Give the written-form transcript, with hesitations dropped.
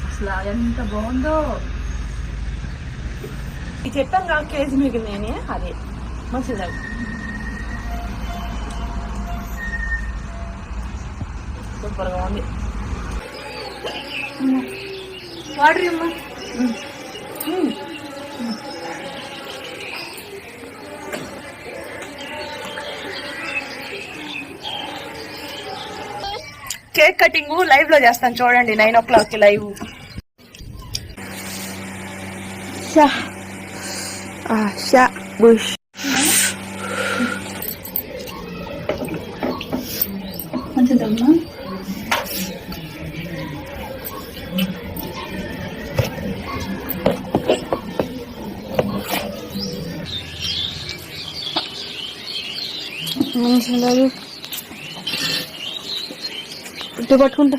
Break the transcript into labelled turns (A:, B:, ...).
A: అసలు ఎంత బాగుందో. ఈ చెప్పాను కేజీ మిగిలినాయని, అదే మంచిది. సూపర్గా ఉంది. వాటర్ అమ్మా. కేక్ కటింగ్ లైవ్ లో చేస్తాను చూడండి, 9 o'clock లైవ్. మంచిదమ్మా. మంచిగా ఇటు పట్టుకుంటా.